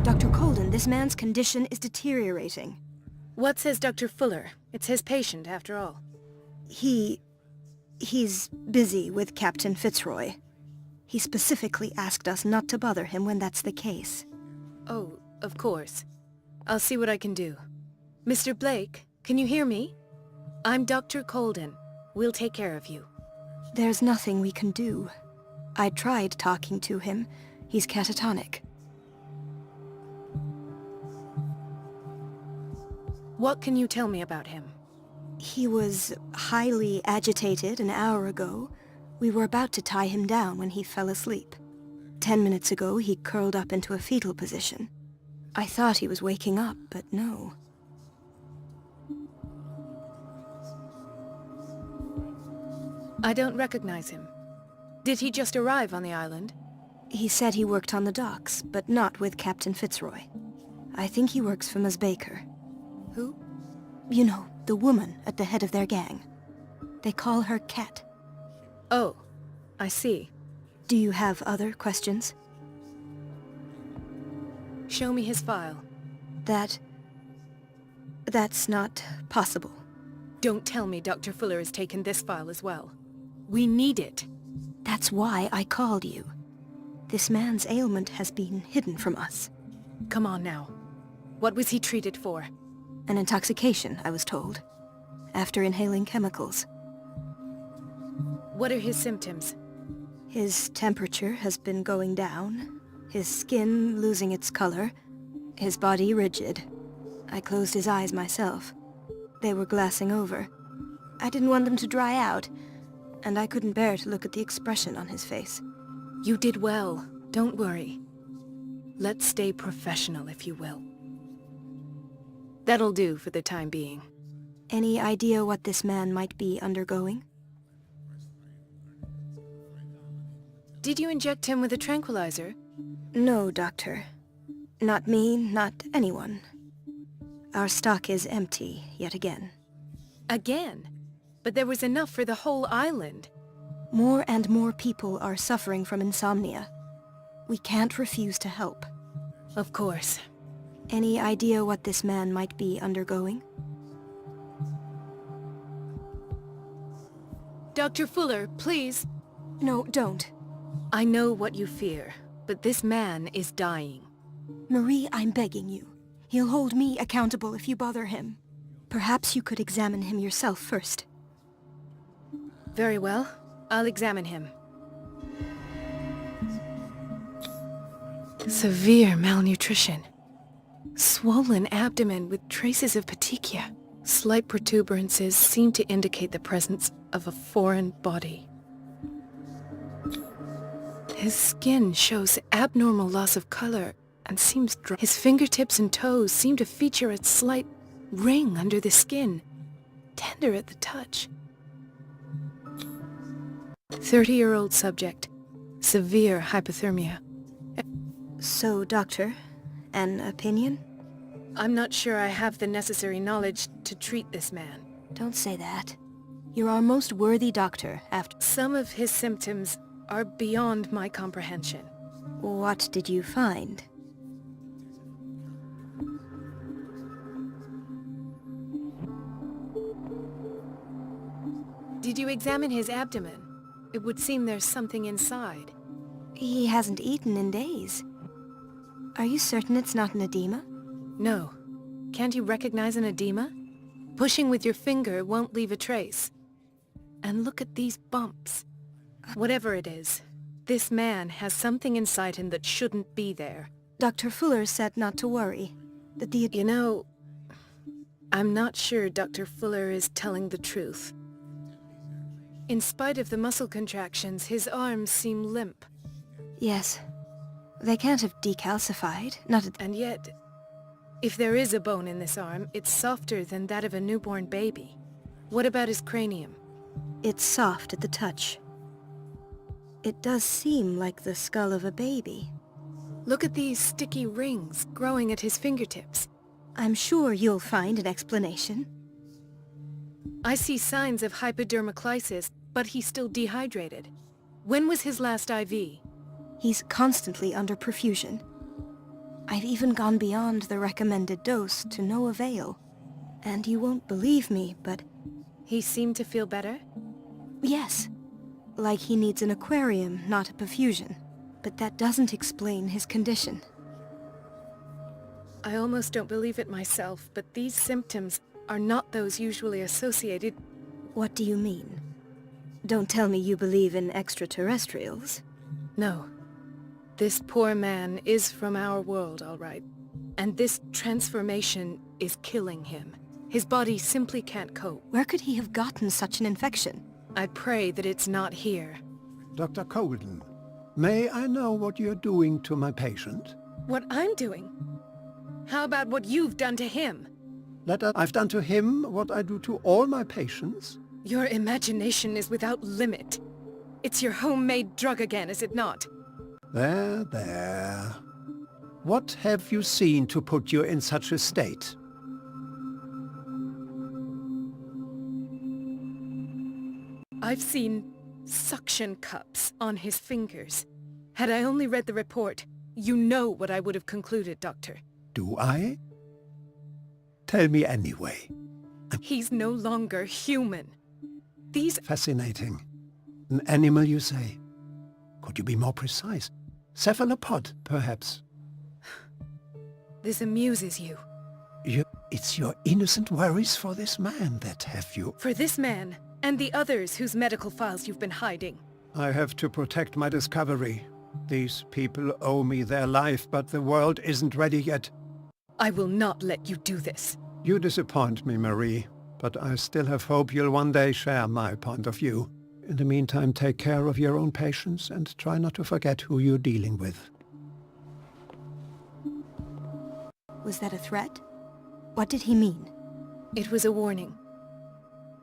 Dr. Colden, this man's condition is deteriorating. What says Dr. Fuller? It's his patient, after all. He's busy with Captain Fitzroy. He specifically asked us not to bother him when that's the case. Oh, of course. I'll see what I can do. Mr. Blake, can you hear me? I'm Dr. Colden. We'll take care of you. There's nothing we can do. I tried talking to him. He's catatonic. What can you tell me about him? He was highly agitated an hour ago. We were about to tie him down when he fell asleep. 10 minutes ago, he curled up into a fetal position. I thought he was waking up, but no. I don't recognize him. Did he just arrive on the island? He said he worked on the docks, but not with Captain Fitzroy. I think he works for Ms. Baker. Who? You know, the woman at the head of their gang. They call her Cat. Oh, I see. Do you have other questions? Show me his file. That's not possible. Don't tell me Dr. Fuller has taken this file as well. We need it. That's why I called you. This man's ailment has been hidden from us. Come on now. What was he treated for? An intoxication, I was told. After inhaling chemicals. What are his symptoms? His temperature has been going down. His skin losing its color. His body rigid. I closed his eyes myself. They were glassing over. I didn't want them to dry out, and I couldn't bear to look at the expression on his face. You did well. Don't worry. Let's stay professional, if you will. That'll do for the time being. Any idea what this man might be undergoing? Did you inject him with a tranquilizer? No, Doctor. Not me, not anyone. Our stock is empty, yet again. Again? But there was enough for the whole island. More and more people are suffering from insomnia. We can't refuse to help. Of course. Any idea what this man might be undergoing? Dr. Fuller, please. No, don't. I know what you fear, but this man is dying. Marie, I'm begging you. He'll hold me accountable if you bother him. Perhaps you could examine him yourself first. Very well. I'll examine him. Severe malnutrition. Swollen abdomen with traces of petechia. Slight protuberances seem to indicate the presence of a foreign body. His skin shows abnormal loss of color and seems dry. His fingertips and toes seem to feature a slight ring under the skin, tender at the touch. 30-year-old subject, severe hypothermia. So, Doctor, an opinion? I'm not sure I have the necessary knowledge to treat this man. Don't say that. You're our most worthy doctor after... Some of his symptoms are beyond my comprehension. What did you find? Did you examine his abdomen? It would seem there's something inside. He hasn't eaten in days. Are you certain it's not an edema? No. Can't you recognize an edema? Pushing with your finger won't leave a trace. And look at these bumps. Whatever it is, this man has something inside him that shouldn't be there. Dr. Fuller said not to worry. That the... You know, I'm not sure Dr. Fuller is telling the truth. In spite of the muscle contractions, his arms seem limp. Yes. They can't have decalcified, not at... And yet, if there is a bone in this arm, it's softer than that of a newborn baby. What about his cranium? It's soft at the touch. It does seem like the skull of a baby. Look at these sticky rings growing at his fingertips. I'm sure you'll find an explanation. I see signs of hypodermoclysis, but he's still dehydrated. When was his last IV? He's constantly under perfusion. I've even gone beyond the recommended dose to no avail. And you won't believe me, but He seemed to feel better? yes, like he needs an aquarium, not a perfusion. But that doesn't explain his condition. I almost don't believe it myself, but these symptoms are not those usually associated. What do you mean? Don't tell me you believe in extraterrestrials. No. This poor man is from our world, all right. And this transformation is killing him. His body simply can't cope. Where could he have gotten such an infection? I pray that it's not here. Dr. Colden, may I know what you're doing to my patient? What I'm doing? How about what you've done to him? I've done to him what I do to all my patients. Your imagination is without limit. It's your homemade drug again, is it not? There, there. What have you seen to put you in such a state? I've seen suction cups on his fingers. Had I only read the report, you know what I would have concluded, Doctor. Do I? Tell me anyway. He's no longer human. These... Fascinating. An animal, you say? Could you be more precise? Cephalopod, perhaps? This amuses you. It's your innocent worries for this man that have you... For this man, and the others whose medical files you've been hiding. I have to protect my discovery. These people owe me their life, but the world isn't ready yet. I will not let you do this. You disappoint me, Marie, but I still have hope you'll one day share my point of view. In the meantime, take care of your own patients and try not to forget who you're dealing with. Was that a threat? What did he mean? It was a warning.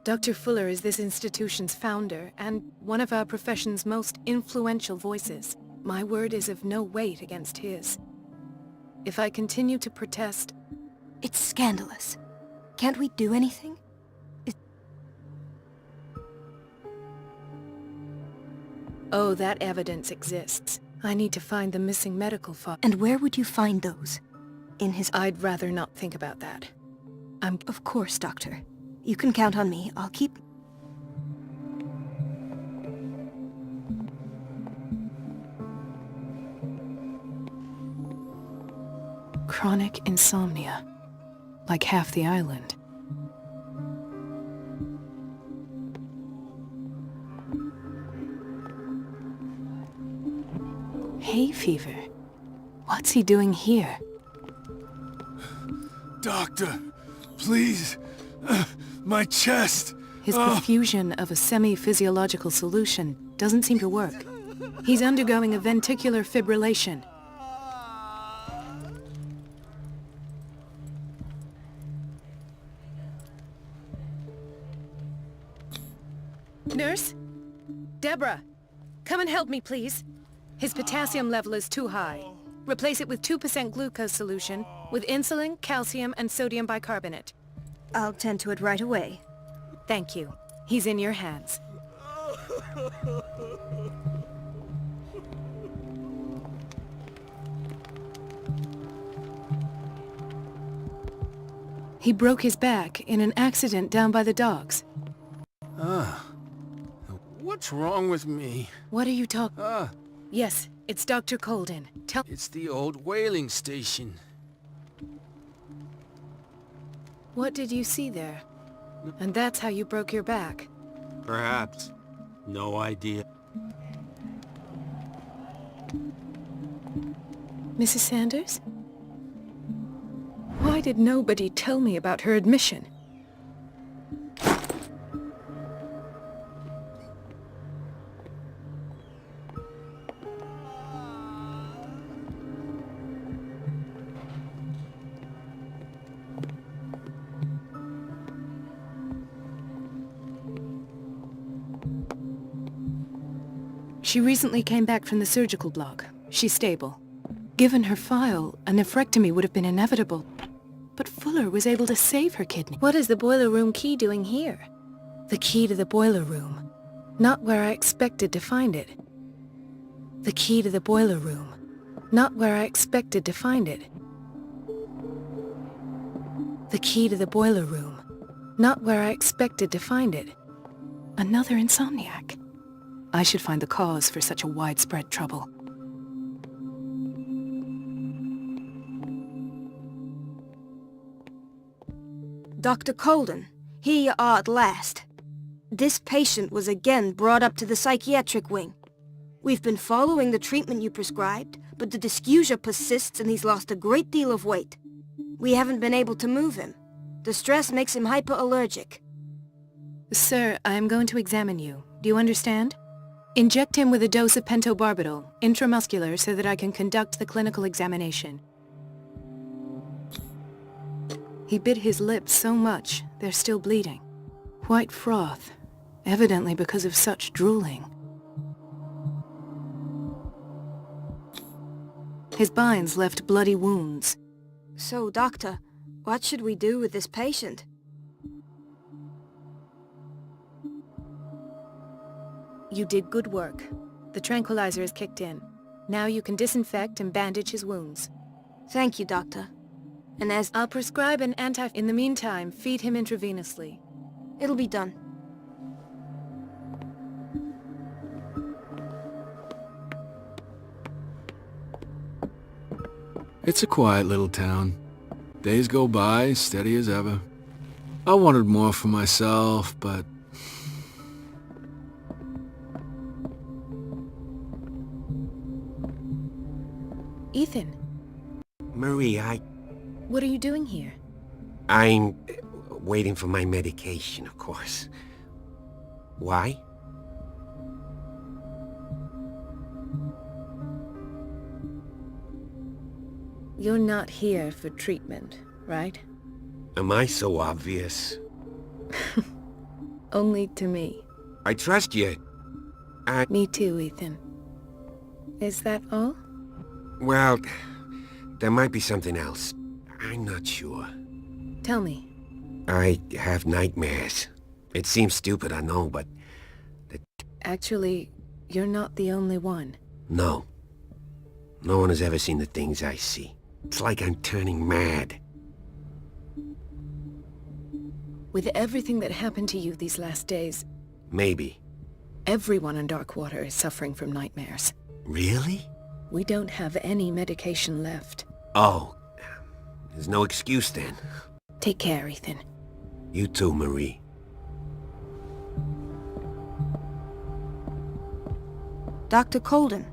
Dr. Fuller is this institution's founder and one of our profession's most influential voices. My word is of no weight against his. If I continue to protest... It's scandalous. Can't we do anything? Oh, that evidence exists. I need to find the missing medical file. And where would you find those? In his... I'd rather not think about that. Of course, Doctor. You can count on me. I'll keep... Chronic insomnia. Like half the island. Hay fever. What's he doing here? Doctor, please. My chest. His perfusion of a semi-physiological solution doesn't seem to work. He's undergoing a ventricular fibrillation. Nurse? Deborah, come and help me, please. His potassium level is too high. Replace it with 2% glucose solution with insulin, calcium, and sodium bicarbonate. I'll tend to it right away. Thank you. He's in your hands. He broke his back in an accident down by the docks. What's wrong with me? What are you talking... Yes, it's Dr. Colden. Tell... It's the old whaling station. What did you see there? And that's how you broke your back. Perhaps. No idea. Mrs. Sanders? Why did nobody tell me about her admission? She recently came back from the surgical block. She's stable. Given her file, a nephrectomy would have been inevitable. But Fuller was able to save her kidney. What is the boiler room key doing here? The key to the boiler room. Not where I expected to find it. The key to the boiler room. Not where I expected to find it. The key to the boiler room. Not where I expected to find it. Another insomniac. I should find the cause for such a widespread trouble. Dr. Colden, here you are at last. This patient was again brought up to the psychiatric wing. We've been following the treatment you prescribed, but the dysgeusia persists and he's lost a great deal of weight. We haven't been able to move him. The stress makes him hyperallergic. Sir, I am going to examine you. Do you understand? Inject him with a dose of pentobarbital, intramuscular, so that I can conduct the clinical examination. He bit his lips so much, they're still bleeding. White froth, evidently because of such drooling. His binds left bloody wounds. So, Doctor, what should we do with this patient? You did good work. The tranquilizer is kicked in. Now you can disinfect and bandage his wounds. Thank you, Doctor. And as I'll prescribe an In the meantime, feed him intravenously. it'll be done. It's a quiet little town. Days go by, steady as ever. I wanted more for myself, but... Ethan, Marie, what are you doing here? I'm waiting for my medication, of course. Why? You're not here for treatment, right? Am I so obvious? Only to me. I trust you. Me too, Ethan. Is that all? Well, there might be something else. I'm not sure. Tell me. I have nightmares. It seems stupid, I know, but... Actually, you're not the only one. No. No one has ever seen the things I see. It's like I'm turning mad. With everything that happened to you these last days, Maybe. everyone in Darkwater is suffering from nightmares. Really? We don't have any medication left. Oh. There's no excuse then. Take care, Ethan. You too, Marie. Dr. Colden.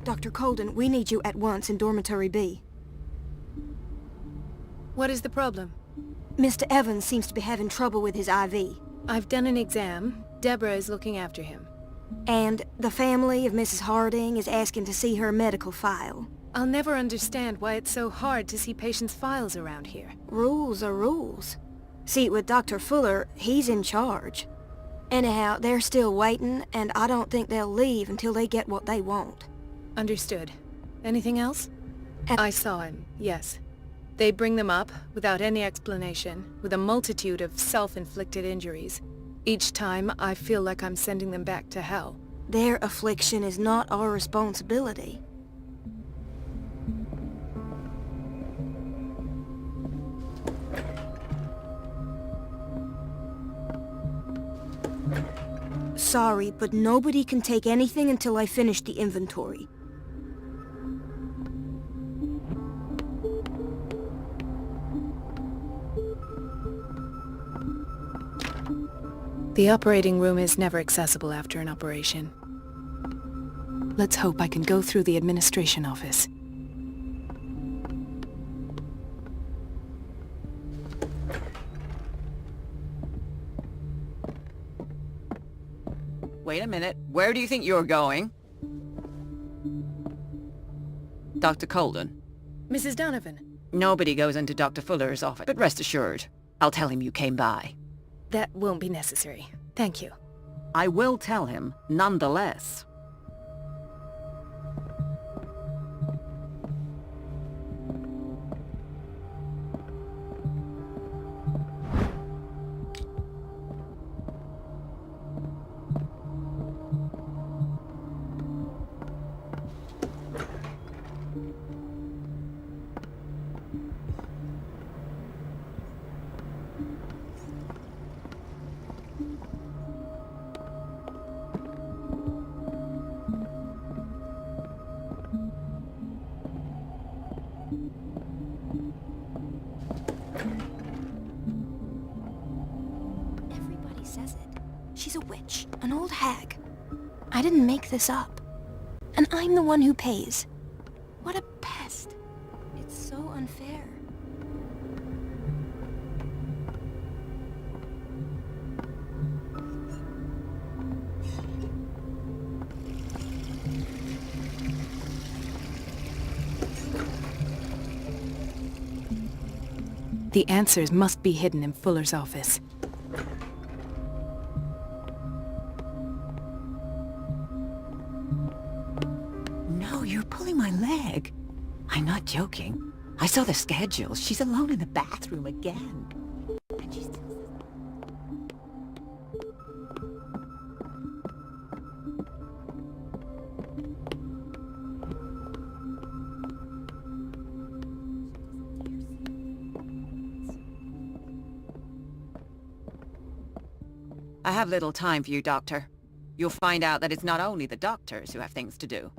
Dr. Colden, we need you at once in Dormitory B. What is the problem? Mr. Evans seems to be having trouble with his IV. I've done an exam. Deborah is looking after him. And the family of Mrs. Harding is asking to see her medical file. I'll never understand why it's so hard to see patients' files around here. Rules are rules. See, with Dr. Fuller, he's in charge. Anyhow, they're still waiting, and I don't think they'll leave until they get what they want. Understood. Anything else? Uh, I saw him, yes. They bring them up, without any explanation, with a multitude of self-inflicted injuries. Each time, I feel like I'm sending them back to hell. Their affliction is not our responsibility. Sorry, but nobody can take anything until I finish the inventory. The operating room is never accessible after an operation. Let's hope I can go through the administration office. Wait a minute. Where do you think you're going? Dr. Colden. Mrs. Donovan. Nobody goes into Dr. Fuller's office, but rest assured, I'll tell him you came by. That won't be necessary. Thank you. I will tell him, nonetheless. She's a witch, an old hag. I didn't make this up. And I'm the one who pays. What a pest. It's so unfair. The answers must be hidden in Fuller's office. No, you're pulling my leg. I'm not joking. I saw the schedule. She's alone in the bathroom again. And she's still... I have little time for you, Doctor. You'll find out that it's not only the doctors who have things to do.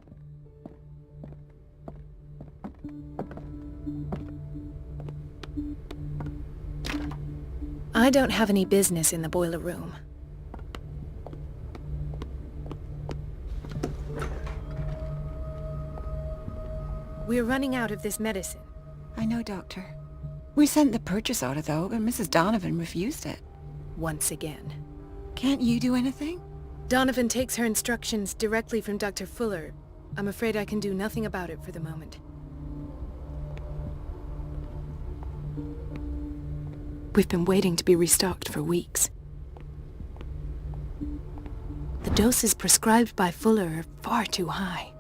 I don't have any business in the boiler room. We're running out of this medicine. I know, Doctor. We sent the purchase order, though, but Mrs. Donovan refused it. Once again. Can't you do anything? Donovan takes her instructions directly from Dr. Fuller. I'm afraid I can do nothing about it for the moment. We've been waiting to be restocked for weeks. The doses prescribed by Fuller are far too high.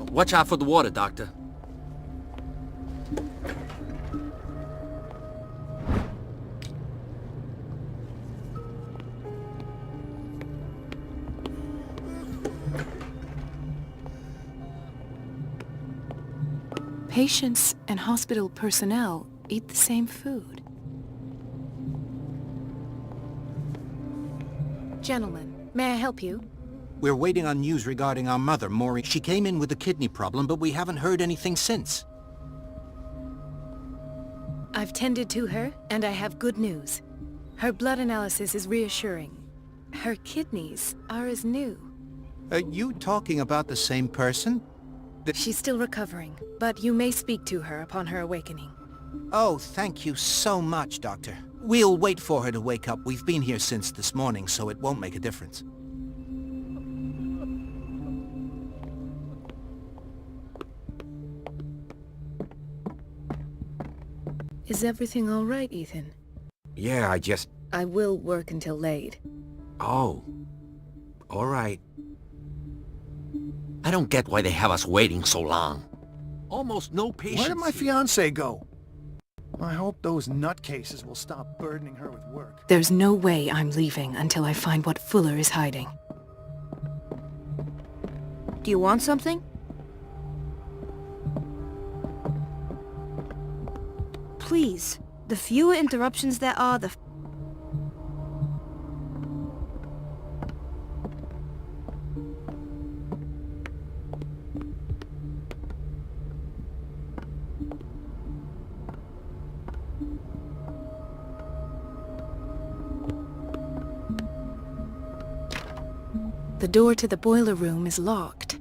Watch out for the water, Doctor. Patients and hospital personnel eat the same food. Gentlemen, may I help you? We're waiting on news regarding our mother, Maureen. She came in with a kidney problem, but we haven't heard anything since. I've tended to her, and I have good news. Her blood analysis is reassuring. Her kidneys are as new. Are you talking about the same person? She's still recovering, but you may speak to her upon her awakening. Oh, thank you so much, Doctor. We'll wait for her to wake up. We've been here since this morning, so it won't make a difference. Is everything all right, Ethan? Yeah, I will work until late. Oh. All right. I don't get why they have us waiting so long. Almost no patience. Where did my here. fiancée go? I hope those nutcases will stop burdening her with work. There's no way I'm leaving until I find what Fuller is hiding. Do you want something? Please. The fewer interruptions there are, the... The door to the boiler room is locked.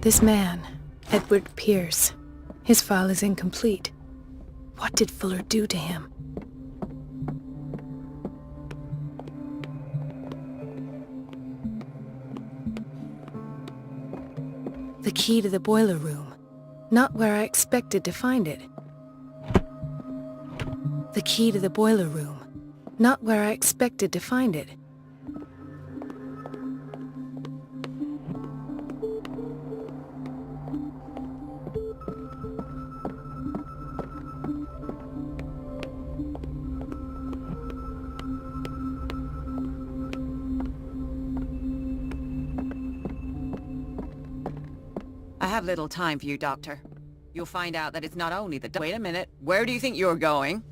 This man, Edward Pierce, his file is incomplete. What did Fuller do to him? The key to the boiler room. Not where I expected to find it. The key to the boiler room. Not where I expected to find it. have little time for you, Doctor. You'll find out that it's not only the... Wait a minute. Where do you think you're going?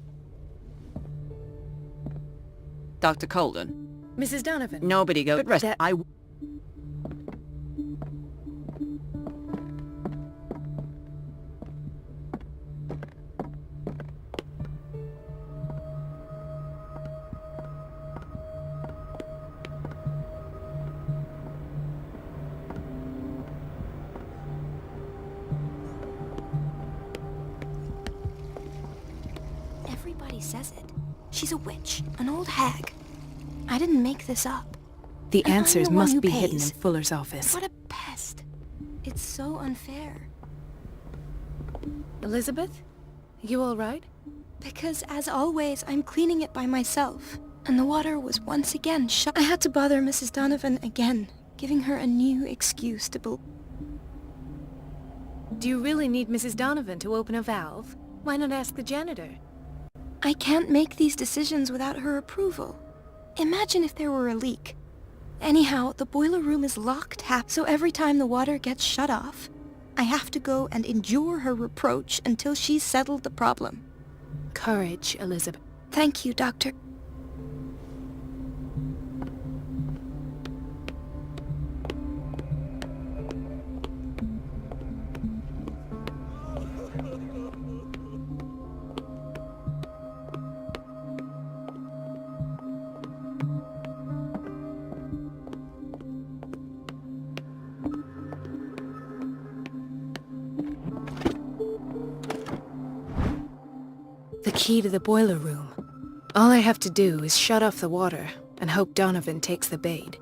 Dr. Colden. Mrs. Donovan. Nobody go... But rest... I... Everybody says it. She's a witch, an old hag. I didn't make this up. The And I'm answers the one must who be hidden in pays. Fuller's office. What a pest. It's so unfair. Elizabeth? You all right? Because, as always, I'm cleaning it by myself. And the water was once again shut. I had to bother Mrs. Donovan again, giving her a new excuse to Do you really need Mrs. Donovan to open a valve? Why not ask the janitor? I can't make these decisions without her approval. Imagine if there were a leak. Anyhow, the boiler room is locked so every time the water gets shut off, I have to go and endure her reproach until she's settled the problem. Courage, Elizabeth. Thank you, Doctor. The key to the boiler room. All I have to do is shut off the water and hope Donovan takes the bait.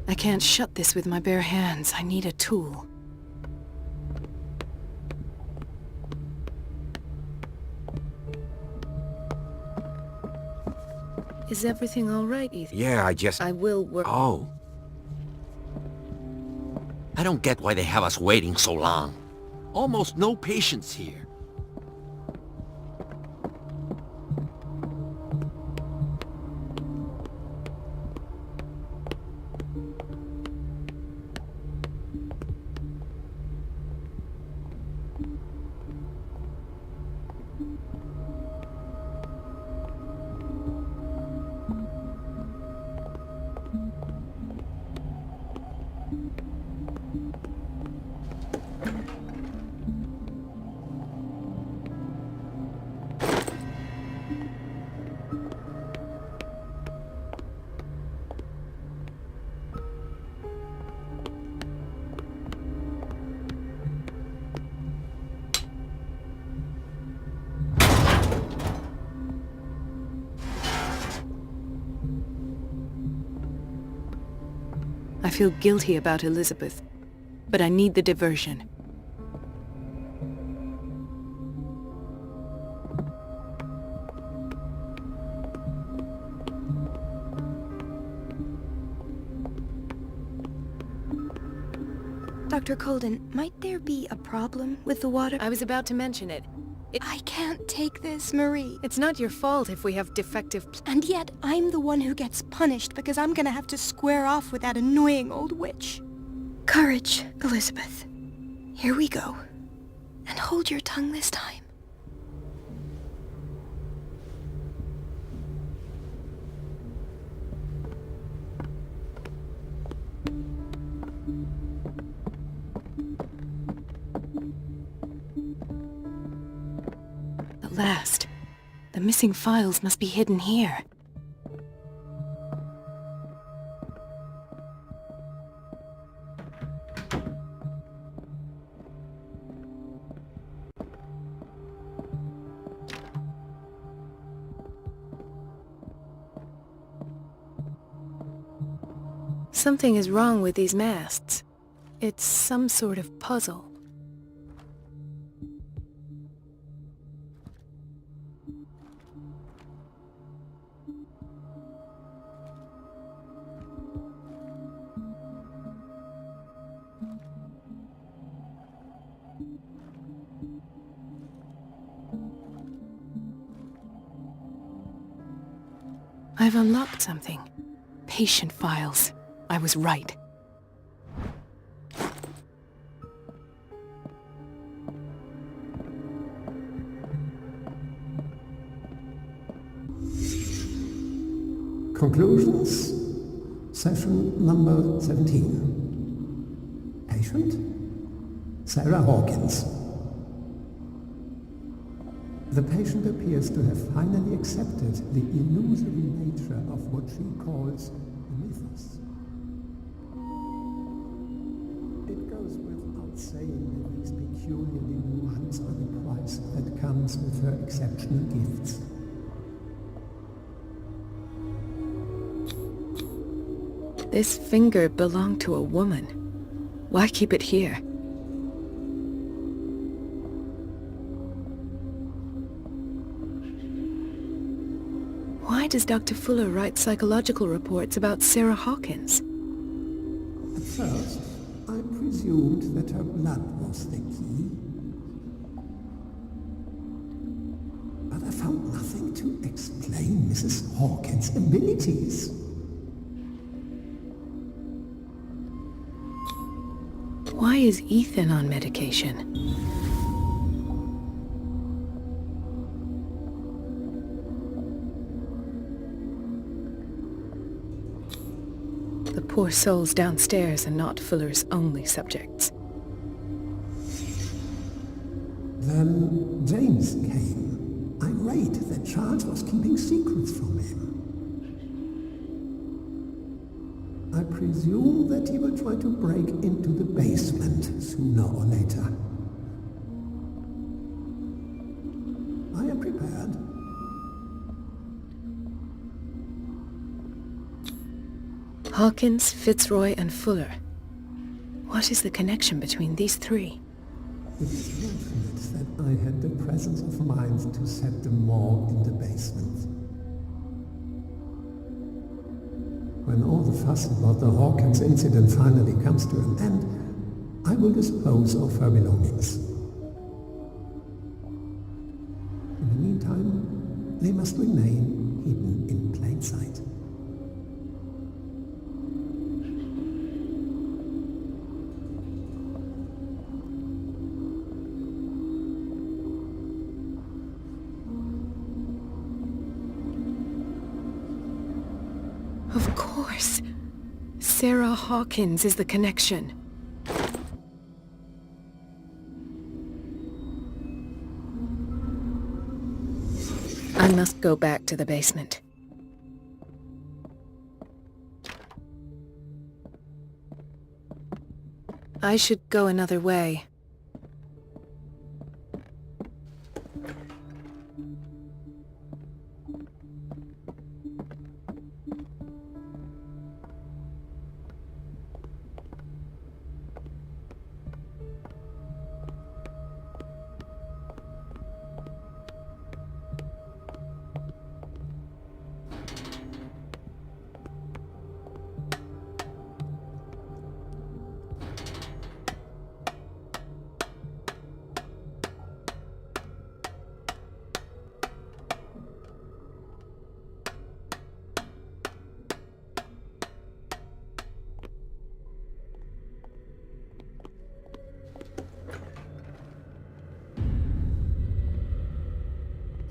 I can't shut this with my bare hands. I need a tool. Is everything all right, Ethan? Yeah, I will work... Oh. I don't get why they have us waiting so long. Almost no patients here. I feel guilty about Elizabeth, but I need the diversion. Dr. Colden, might there be a problem with the water? I was about to mention it. I can't take this, Marie. It's not your fault if we have defective... And yet, I'm the one who gets punished because I'm gonna have to square off with that annoying old witch. Courage, Elizabeth. Here we go. And hold your tongue this time. At last. The missing files must be hidden here. Something is wrong with these masts. It's some sort of puzzle. I've unlocked something. Patient files. I was right. Conclusions. Session number 17. Patient? Sarah Hawkins. The patient appears to have finally accepted the illusory nature of what she calls the mythos. It goes without saying that these peculiar delusions are the price that comes with her exceptional gifts. This finger belonged to a woman. Why keep it here? Why does Dr. Fuller write psychological reports about Sarah Hawkins? At first, I presumed that her blood was the key. But I found nothing to explain Mrs. Hawkins' abilities. Why is Ethan on medication? The poor souls downstairs are not Fuller's only subjects. Then James came, irate that Charles was keeping secrets from him. I presume that he will try to break into the basement sooner or later. I am prepared. Hawkins, Fitzroy, and Fuller. What is the connection between these three? It is fortunate that I had the presence of mind to set them all in the basement. When all the fuss about the Hawkins incident finally comes to an end, I will dispose of her belongings. In the meantime, they must remain hidden in plain sight. Of course. Sarah Hawkins is the connection. I must go back to the basement. I should go another way.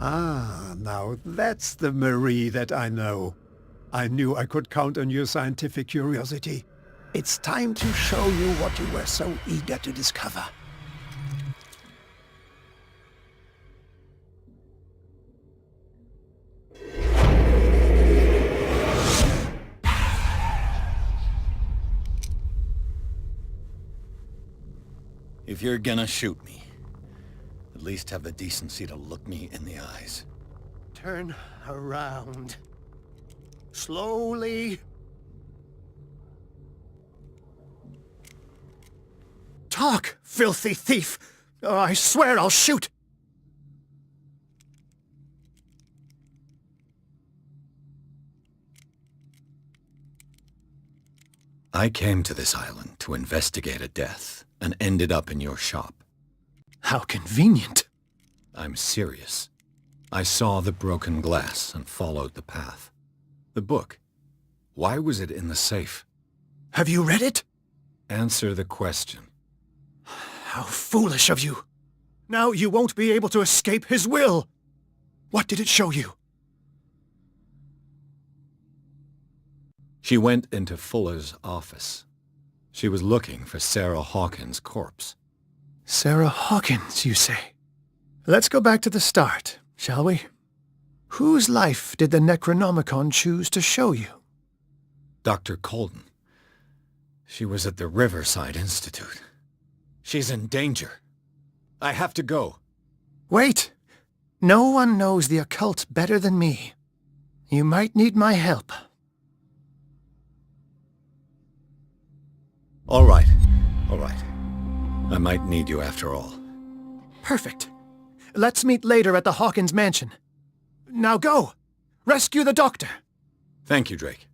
Ah, now that's the Marie that I know. I knew I could count on your scientific curiosity. It's time to show you what you were so eager to discover. If you're gonna shoot me, at least have the decency to look me in the eyes. Turn around. Slowly. Talk, filthy thief! Or I swear I'll shoot! I came to this island to investigate a death, and ended up in your shop. How convenient. I'm serious. I saw the broken glass and followed the path. The book. Why was it in the safe? Have you read it? Answer the question. How foolish of you. Now you won't be able to escape his will. What did it show you? She went into Fuller's office. She was looking for Sarah Hawkins' corpse. Sarah Hawkins, you say? Let's go back to the start, shall we? Whose life did the Necronomicon choose to show you? Dr. Colden. She was at the Riverside Institute. She's in danger. I have to go. Wait! No one knows the occult better than me. You might need my help. All right. All right. I might need you after all. Perfect. Let's meet later at the Hawkins mansion. Now go! Rescue the doctor! Thank you, Drake.